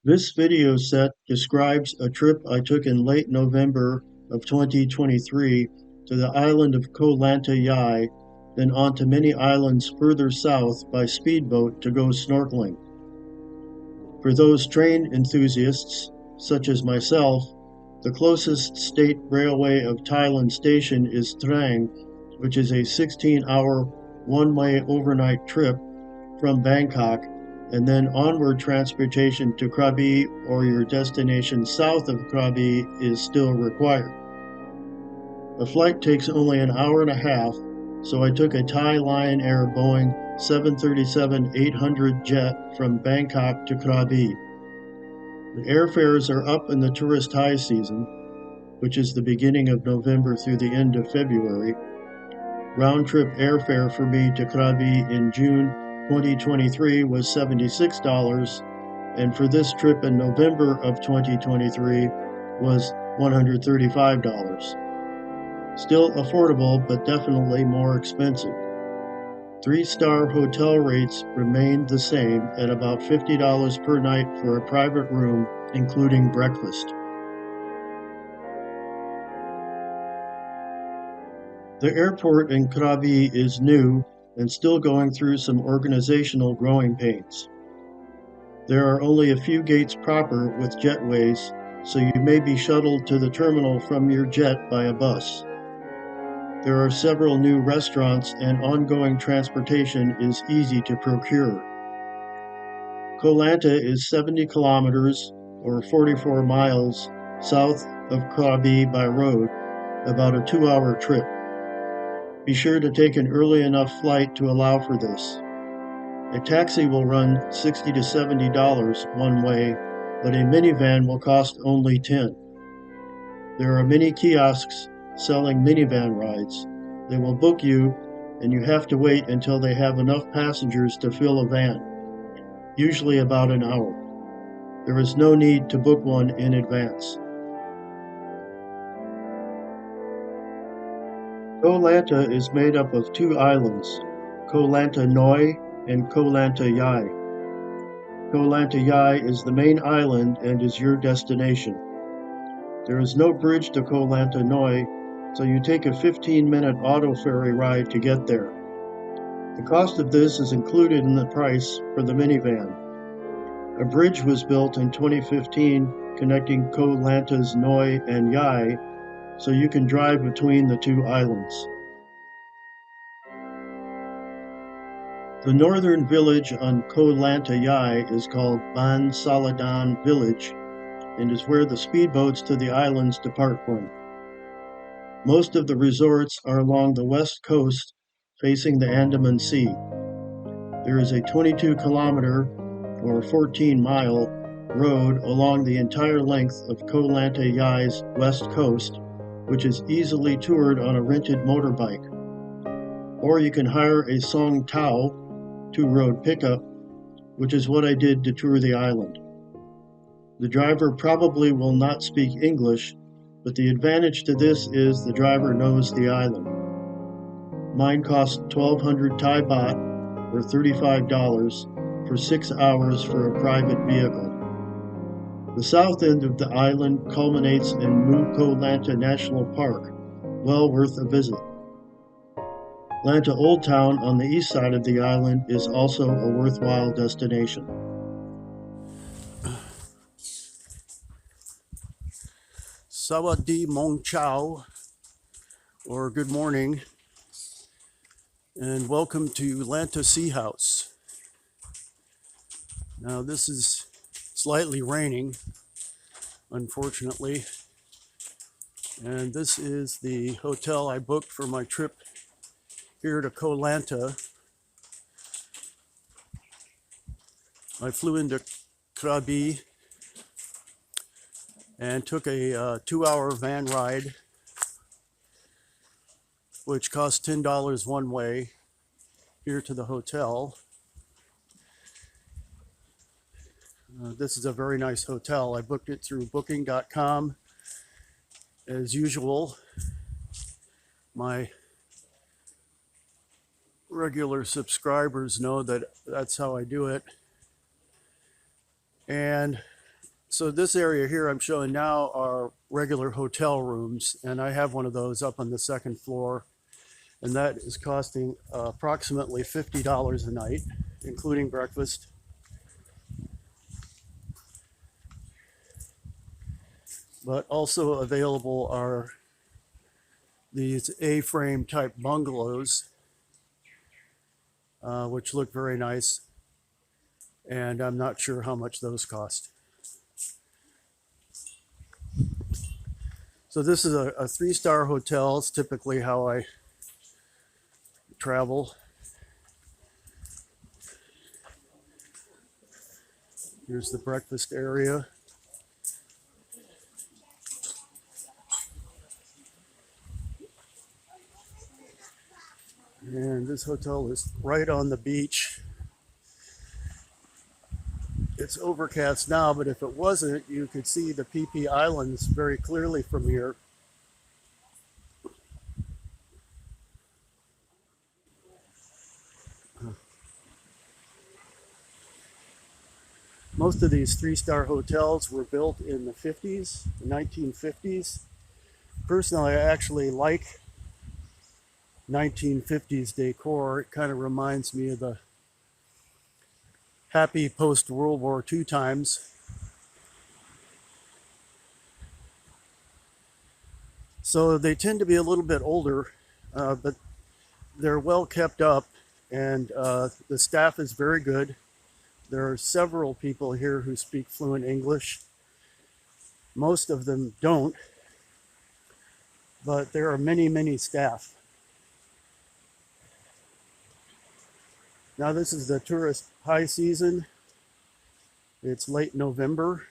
This video set describes a trip I took in late November of 2023 to the island of Koh Lanta Yai, then on to many islands further south by speedboat to go snorkeling. For those train enthusiasts, such as myself, the closest state railway of Thailand station is Trang, which is a 16-hour one-way overnight trip from Bangkok, and then onward transportation to Krabi or your destination south of Krabi is still required. The flight takes only an hour and a half, so I took a Thai Lion Air Boeing 737-800 jet from Bangkok to Krabi. The airfares are up in the tourist high season, which is the beginning of November through the end of February. Round-trip airfare for me to Krabi in June 2023 was $76, and for this trip in November of 2023 was $135. Still affordable, but definitely more expensive. Three-star hotel rates remained the same at about $50 per night for a private room, including breakfast. The airport in Krabi is new and still going through some organizational growing pains. There are only a few gates proper with jetways, so you may be shuttled to the terminal from your jet by a bus. There are several new restaurants and ongoing transportation is easy to procure. Koh Lanta is 70 kilometers or 44 miles south of Krabi by road, about a 2-hour trip. Be sure to take an early enough flight to allow for this. A taxi will run $60 to $70 one way, but a minivan will cost only $10. There are many kiosks selling minivan rides. They will book you, and you have to wait until they have enough passengers to fill a van, usually about an hour. There is no need to book one in advance. Koh Lanta is made up of two islands, Koh Lanta Noi and Koh Lanta Yai. Koh Lanta Yai is the main island and is your destination. There is no bridge to Koh Lanta Noi, so you take a 15-minute auto ferry ride to get there. The cost of this is included in the price for the minivan. A bridge was built in 2015 connecting Koh Lanta's Noi and Yai, so you can drive between the two islands. The northern village on Koh Lanta Yai is called Ban Saladan Village and is where the speedboats to the islands depart from. Most of the resorts are along the west coast facing the Andaman Sea. There is a 22-kilometer or 14-mile road along the entire length of Koh Lanta Yai's west coast, which is easily toured on a rented motorbike. Or you can hire a Song Tao two-road pickup, which is what I did to tour the island. The driver probably will not speak English, but the advantage to this is the driver knows the island. Mine cost 1,200 Thai baht, or $35, for 6 hours for a private vehicle. The south end of the island culminates in Koh Lanta National Park, well worth a visit. Lanta Old Town on the east side of the island is also a worthwhile destination. Sawadee Mong Chow, or good morning, and welcome to Lanta Sea House. Now this is slightly raining, unfortunately, and this is the hotel I booked for my trip here to Koh Lanta. I flew into Krabi and took a 2-hour van ride, which cost $10 one way here to the hotel. This is a very nice hotel. I booked it through booking.com. As usual, my regular subscribers know that that's how I do it. And So this area here I'm showing now are regular hotel rooms, and I have one of those up on the second floor, and that is costing approximately $50 a night, including breakfast. But also available are these A-frame type bungalows, which look very nice, and I'm not sure how much those cost. So this is a 3-star hotel. It's typically how I travel. Here's the breakfast area. And this hotel is right on the beach. It's overcast now, but if it wasn't, you could see the PP Islands very clearly from here. Most of these 3-star hotels were built in the 50s, the 1950s. Personally, I actually like 1950s decor. It kind of reminds me of the happy post-World War II times. So they tend to be a little bit older, but they're well kept up, and the staff is very good. There are several people here who speak fluent English. Most of them don't, but there are many, many staff. Now this is the tourist high season. It's late November.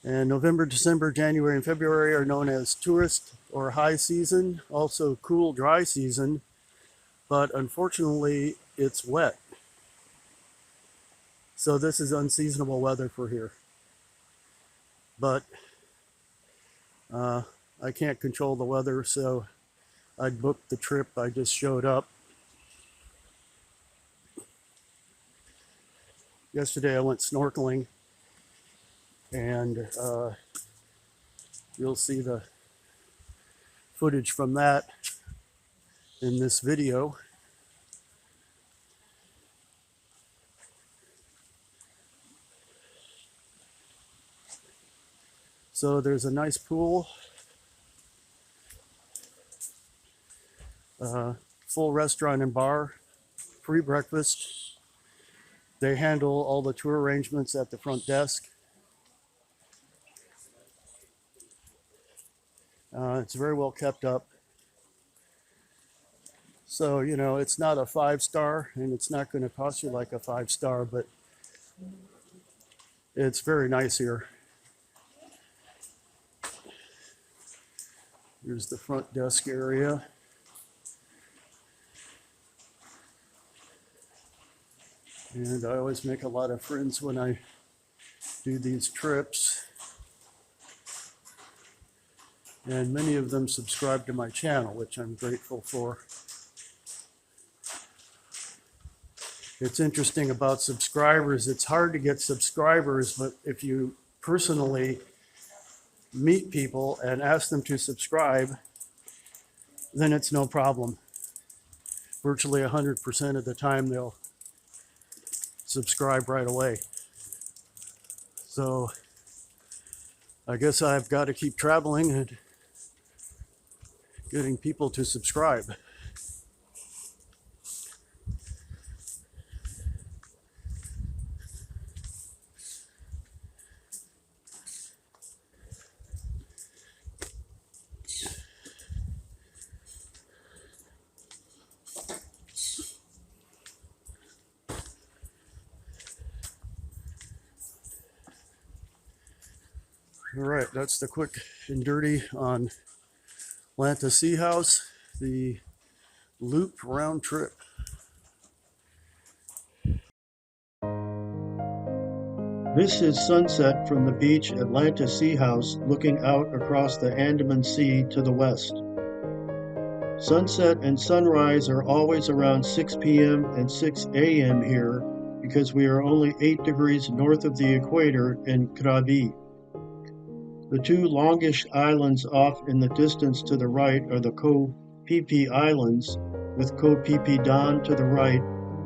And November, December, January, and February are known as tourist or high season, also cool, dry season, but unfortunately it's wet. So this is unseasonable weather for here. But I can't control the weather, so I booked the trip. I just showed up. Yesterday I went snorkeling, and you'll see the footage from that in this video. So there's a nice pool, full restaurant and bar, free breakfast. They handle all the tour arrangements at the front desk. It's very well kept up. So, you know, it's not a 5-star, and it's not going to cost you like a 5-star, but it's very nice here. Here's the front desk area. And I always make a lot of friends when I do these trips. And many of them subscribe to my channel, which I'm grateful for. It's interesting about subscribers. It's hard to get subscribers, but if you personally meet people and ask them to subscribe, then it's no problem. Virtually 100% of the time they'll subscribe right away. So I guess I've got to keep traveling and getting people to subscribe. All right, that's the quick and dirty on Lanta Sea House, the loop round trip. This is sunset from the beach at Lanta Sea House, looking out across the Andaman Sea to the west. Sunset and sunrise are always around 6 p.m. and 6 a.m. here, because we are only 8 degrees north of the equator in Krabi. The two longish islands off in the distance to the right are the Koh Phi Islands, with Koh Phi Dan to the right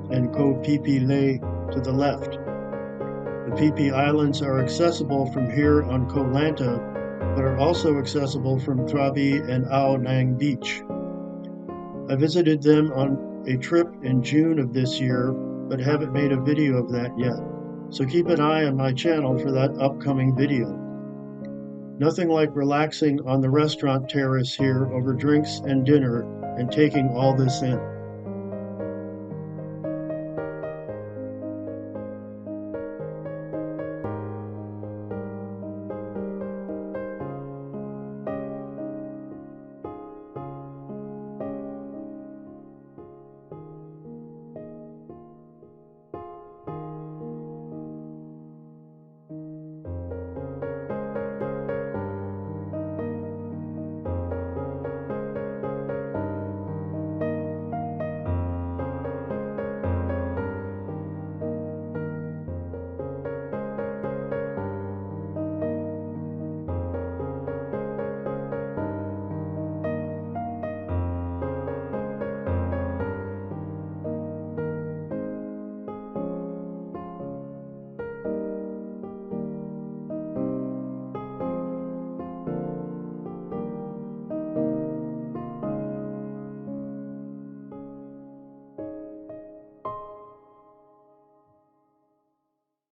and Koh Phi Le to the left. The Phi Islands are accessible from here on Koh Lanta, but are also accessible from Krabi and Ao Nang Beach. I visited them on a trip in June of this year, but haven't made a video of that yet, so keep an eye on my channel for that upcoming video. Nothing like relaxing on the restaurant terrace here over drinks and dinner and taking all this in.